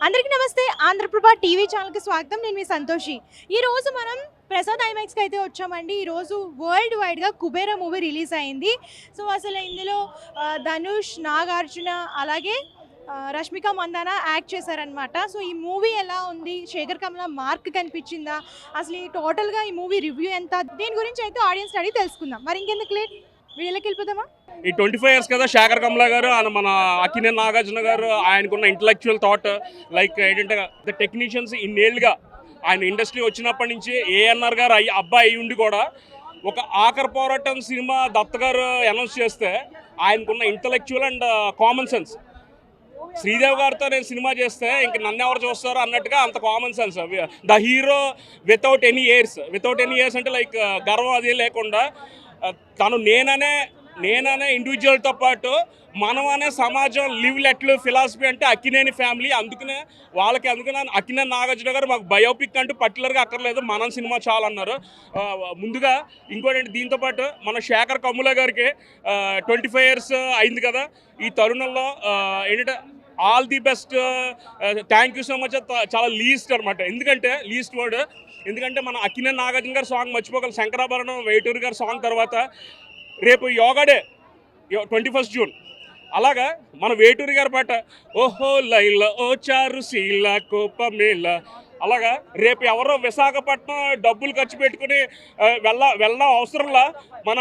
అందరికీ నమస్తే. ఆంధ్రప్రభ టీవీ ఛానల్కి స్వాగతం. నేను మీ సంతోషి. ఈరోజు మనం ప్రసాద్ ఐమాక్స్కి అయితే వచ్చామండి. ఈరోజు వరల్డ్ వైడ్గా కుబేర మూవీ రిలీజ్ అయింది. సో అసలు ఇందులో ధనుష్, నాగార్జున అలాగే రష్మిక మందాన యాక్ట్ చేశారనమాట. సో ఈ మూవీ ఎలా ఉంది, శేఖర్ కమల మార్క్ కనిపించిందా, అసలు ఈ టోటల్గా ఈ మూవీ రివ్యూ ఎంత, దీని గురించి అయితే ఆడియన్స్ అడిగి తెలుసుకుందాం. మరి ఇంకెందుకు లేట్, వీడియోలోకి వెళ్ళిపోదామా? ఈ 25 years కదా శేఖర్ కమల గారు, మన అక్కినేని నాగార్జున గారు, ఆయనకున్న ఇంటలెక్చువల్ థాట్ లైక్ ఏంటంటే ద టెక్నీషియన్స్ ఇన్నేళ్ళుగా ఆయన ఇండస్ట్రీ వచ్చినప్పటి నుంచి ఏఎన్ఆర్ గారు అబ్బాయి అయ్యి ఉండి కూడా ఒక ఆఖరి పోరాటం సినిమా దత్త గారు అనౌన్స్ చేస్తే ఆయనకున్న intellectual and common sense, Sridevi గారితో నేను సినిమా చేస్తే ఇంక నన్ను ఎవరు చూస్తారు అన్నట్టుగా అంత common sense. The hero without any years అంటే లైక్ గర్వం అది లేకుండా తను నేననే ఇండివిజువల్తో పాటు మనం అనే సమాజం లివ్ లెట్లు ఫిలాసఫీ అంటే అక్కినేని ఫ్యామిలీ. అందుకనే అక్కినేని నాగార్జున గారు మాకు బయోపిక్ అంటూ పర్టికులర్గా అక్కర్లేదు, మనం సినిమా చాలన్నారు. ముందుగా ఇంకోటి దీంతోపాటు మన శేఖర్ కమ్ముల గారికి 25 years అయింది కదా. ఈ తరుణంలో ఏంటంటే all the best, thank you so much. చాలా లీస్ట్ అనమాట, ఎందుకంటే లీస్ట్ వర్డ్, ఎందుకంటే మన అక్కినేని నాగార్జున గారి సాంగ్ మర్చిపోగల శంకరాభరణం, వేటూరు గారి సాంగ్ తర్వాత రేపు యోగా డే 21 June. అలాగా మన వేటూరి గారి పాట ఓహో లైలా ఓ చారు శీల కోపమేళ, అలాగా రేపు ఎవరో విశాఖపట్నం డబ్బులు ఖర్చు పెట్టుకుని వెళ్ళడం అవసరంలా మన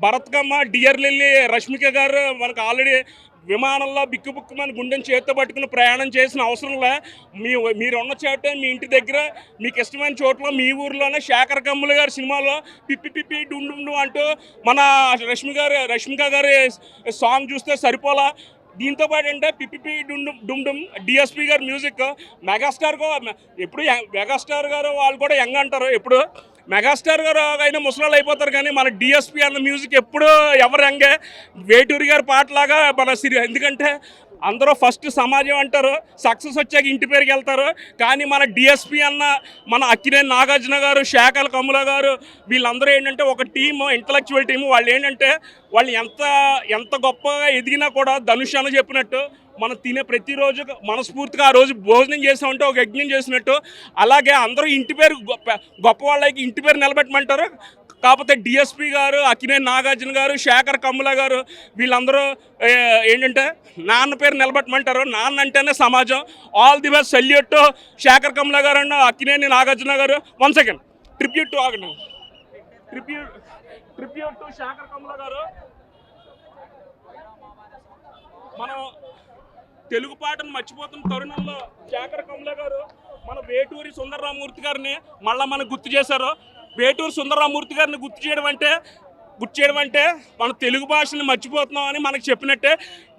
భరత్కమ్మ డియర్ లిల్లీ రష్మిక గారు మనకు ఆల్రెడీ విమానంలో బిక్కుబుక్కుమని గుండెని చేతితో పట్టుకుని ప్రయాణం చేసిన అవసరంలే. మీరు ఉన్న చోట మీ ఇంటి దగ్గర మీకు ఇష్టమైన చోట్ల మీ ఊర్లోనే శేఖర్ కమ్ముల గారి సినిమాలో పిప్పి డుండు అంటూ మన రష్మిక గారి సాంగ్ చూస్తే సరిపోలా. దీంతో పాటు అంటే పిప్పి డుమ్ డిఎస్పి గారి మ్యూజిక్, మెగాస్టార్ ఎప్పుడు మెగాస్టార్ గారు వాళ్ళు కూడా యంగ్ అంటారు, ఎప్పుడు మెగాస్టార్ గారు అయినా ముసలాళ్ళు అయిపోతారు, కానీ మన డిఎస్పి అన్న మ్యూజిక్ ఎప్పుడు ఎవరు యంగే. వేటూరి గారి పాటలాగా మన ఎందుకంటే అందరూ ఫస్ట్ సమాజం అంటారు, సక్సెస్ వచ్చాక ఇంటి పేరుకి వెళ్తారు, కానీ మన డిఎస్పి అన్న మన అక్కినేని నాగార్జున గారు, శేఖర్ కమ్ముల గారు వీళ్ళందరూ ఏంటంటే ఒక టీము, ఇంటలెక్చువల్ టీము. వాళ్ళు ఏంటంటే వాళ్ళు ఎంత గొప్పగా ఎదిగినా కూడా ధనుష్ అన్న చెప్పినట్టు మనం తినే ప్రతిరోజు మనస్ఫూర్తిగా ఆ రోజు భోజనం చేసామంటే ఒక యజ్ఞం చేసినట్టు, అలాగే అందరూ ఇంటి పేరు గొప్ప వాళ్ళకి ఇంటి పేరు నిలబెట్టమంటారు. కాకపోతే డిఎస్పి గారు, అక్కినేని నాగార్జున గారు, శేఖర్ కమ్ముల గారు వీళ్ళందరూ ఏంటంటే నాన్న పేరు నిలబెట్టమంటారు. నాన్న అంటేనే సమాజం. All the best, salute to Shekhar Kammula garu and Akkineni Nagarjuna garu. One second, tribute to Shekhar Kammula garu. మనం తెలుగు పాటను మర్చిపోతున్న తరుణంలో శేఖర్ కమ్ముల గారు మన వేటూరి సుందరరామూర్తి గారిని మళ్ళీ మనకు గుర్తు చేశారు. వేటూరి సుందరరామూర్తి గారిని గుర్తు చేయడం అంటే మన తెలుగు భాషని మర్చిపోతున్నాం అని మనకు చెప్పినట్టే.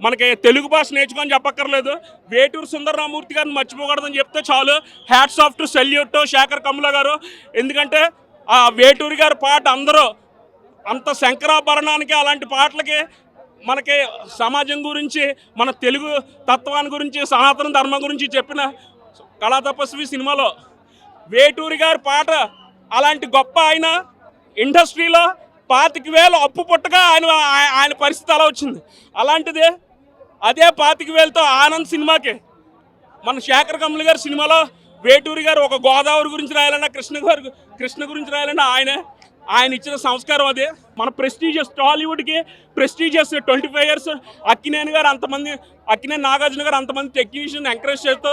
మనకి తెలుగు భాష నేర్చుకొని చెప్పక్కర్లేదు, వేటూరి సుందరరామూర్తి గారిని మర్చిపోకూడదని చెప్తే చాలు. Hats off to salute to Shekhar Kammula garu. ఎందుకంటే ఆ వేటూరి గారి పాట అందరూ అంత శంకరాభరణానికి అలాంటి పాటలకి మనకి సమాజం గురించి, మన తెలుగు తత్వాన్ని గురించి, సనాతన ధర్మం గురించి చెప్పిన కళా తపస్వి సినిమాలో వేటూరి గారి పాట అలాంటి గొప్ప ఆయన ఇండస్ట్రీలో 25,000 అప్పు పుట్టగా ఆయన పరిస్థితి అలా వచ్చింది. అలాంటిదే అదే 25,000తో ఆనంద్ సినిమాకి మన శేఖర్ కమ్ముల గారి సినిమాలో వేటూరి గారు ఒక గోదావరి గురించి రాయాలన్నా, కృష్ణ గురించి రాయాలన్నా ఆయన ఇచ్చిన సంస్కారం అదే. మన ప్రెస్టీజియస్ టాలీవుడ్కి ప్రెస్టీజియస్ 25 years అక్కినేని నాగార్జున గారు అంతమంది టెక్నీషియన్ ఎంకరేజ్ చేస్తూ,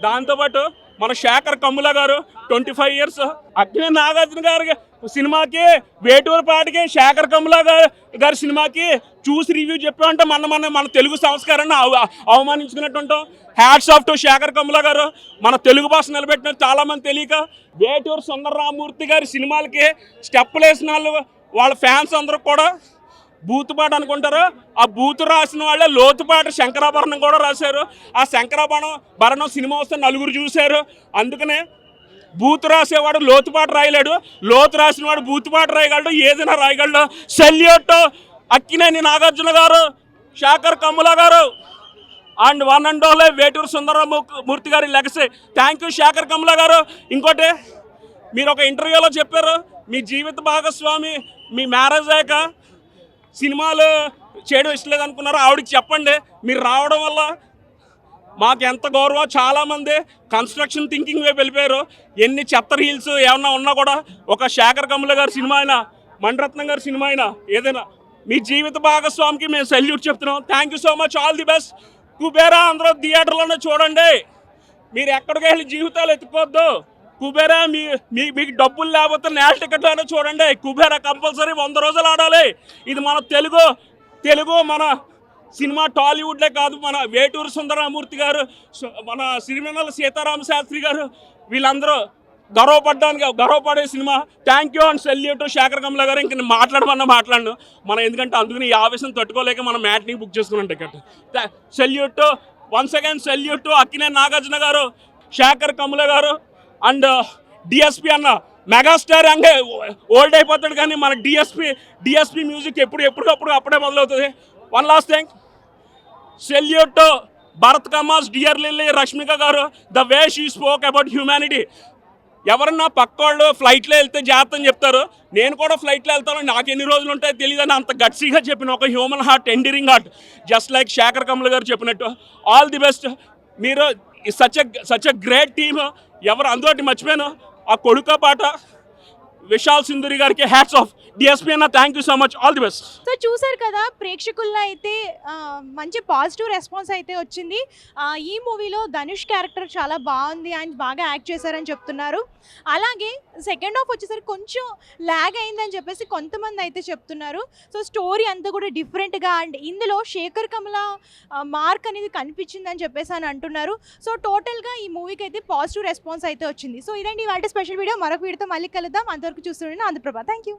దాంతోపాటు మన శేఖర్ కమ్ముల గారు 25 years అక్కినేని నాగార్జున గారి సినిమాకి, వేటూరు పాటకి, శేఖర్ కమ్ముల గారి సినిమాకి చూసి రివ్యూ చెప్పామంటే మన తెలుగు సంస్కారాన్ని అవమానించుకున్నట్టు ఉంటాం. Hats off to Shekhar Kammula garu. మన తెలుగు భాష నిలబెట్టిన చాలామంది తెలియక వేటూరు సుందరరామూర్తి గారి సినిమాలకి స్టెప్పులు వేసిన వాళ్ళ ఫ్యాన్స్ అందరూ కూడా బూతుపాట అనుకుంటారు. ఆ బూతు రాసిన వాళ్ళే లోతుపాట శంకరాభరణం కూడా రాశారు. ఆ శంకరాభరణం సినిమా వస్తే నలుగురు చూశారు. అందుకనే బూతు రాసేవాడు లోతుపాట రాయలేడు, లోతు రాసినవాడు బూతుపాట రాయగలడు, ఏదైనా రాయగలడు. Salute Akkineni Nagarjuna garu, Sekhar Kammula garu and one and only Veturi Sundararamamurthy గారి legacy. Thank you Sekhar Kammula garu. ఇంకోటి, మీరు ఒక ఇంటర్వ్యూలో చెప్పారు మీ జీవిత భాగస్వామి మీ మ్యారేజ్ అయ్యాక సినిమాలు చేయడం ఇష్టం లేదనుకున్నారు, ఆవిడకి చెప్పండి. మీరు రావడం వల్ల మాకు ఎంత గౌరవం. చాలామంది కన్స్ట్రక్షన్ థింకింగ్ వైపు వెళ్ళిపోయారు. ఎన్ని చెత్త రీల్స్ ఏమన్నా ఉన్నా కూడా ఒక శేఖర్ కమ్ముల గారి సినిమా అయినా, మణిరత్నం గారి సినిమా అయినా, ఏదైనా మీ జీవిత భాగస్వామికి మేము సెల్యూట్ చెప్తున్నాం. Thank you so much, all the best. Kubera అందరూ థియేటర్లోనే చూడండి. మీరు ఎక్కడికి వెళ్ళి జీవితాలు ఎత్తుకోవద్దు. కుబేరా మీకు డబ్బులు లేకపోతే నేషనల్ టికెట్లోనే చూడండి. కుబేరా కంపల్సరీ 100 రోజులు ఆడాలి. ఇది మన తెలుగు మన సినిమా టాలీవుడ్లే కాదు, మన వేటూరు సుందరమూర్తి గారు, మన సిరివెన్నెల సీతారామ శాస్త్రి గారు, వీళ్ళందరూ గర్వపడే సినిమా. Thank you and salute Shekhar Kammula garu. ఇంక నేను మాట్లాడను మనం, ఎందుకంటే అందుకని ఈ ఆవేశం తట్టుకోలేక మనం మ్యాట్ని బుక్ చేసుకున్నాం ticket. Salute once again, salute Akkineni Nagarjuna garu, Sekhar Kammula garu and DSP అన్న. మెగాస్టార్ అంటే ఓల్డ్ అయిపోతాడు కానీ మన డిఎస్పి మ్యూజిక్ ఎప్పటికప్పుడు అప్పుడే మొదలవుతుంది. One last thing, salute Bharat కమాస్, dear Lilly, Rashmika garu. The way she spoke about humanity. ఎవరన్నా పక్కోళ్ళు ఫ్లైట్లో వెళ్తే జాగ్రత్త అని చెప్తారు. నేను కూడా ఫ్లైట్లో వెళ్తాను, నాకు ఎన్ని రోజులు ఉంటాయో తెలియదని అంత గట్సీగా చెప్పిన ఒక human heart, endearing heart, just like Sekhar Kammula garu చెప్పినట్టు. All the best. మీరు సచ్ ఎ గ్రేట్ టీమ్. ఎవరు అందోటి మర్చిపోయాను, ఆ కొడుక పాట విశాల్ సింధూరి గారికి హ్యాట్స్ ఆఫ్. డిఎస్పీ అన్న, thank you so much, all the best. So చూసారు కదా, ప్రేక్షకుల్లో అయితే మంచి పాజిటివ్ రెస్పాన్స్ అయితే వచ్చింది. ఈ మూవీలో ధనుష్ క్యారెక్టర్ చాలా బాగుంది, ఆయన బాగా యాక్ట్ చేశారని చెప్తున్నారు. అలాగే సెకండ్ హాఫ్ వచ్చేసరికి కొంచెం ల్యాగ్ అయిందని చెప్పేసి కొంతమంది అయితే చెప్తున్నారు. సో స్టోరీ అంతా కూడా డిఫరెంట్గా అండ్ ఇందులో శేఖర్ కమల మార్క్ అనేది కనిపించిందని చెప్పేసి అని అంటున్నారు. సో టోటల్గా ఈ మూవీకి అయితే పాజిటివ్ రెస్పాన్స్ అయితే వచ్చింది. సో ఇదండి ఇవాళ స్పెషల్ వీడియో. మరొక వీడియోతో మళ్ళీ కలుద్దాం. అంతవరకు చూస్తుండండి ఆంధ్రప్రభ. Thank you.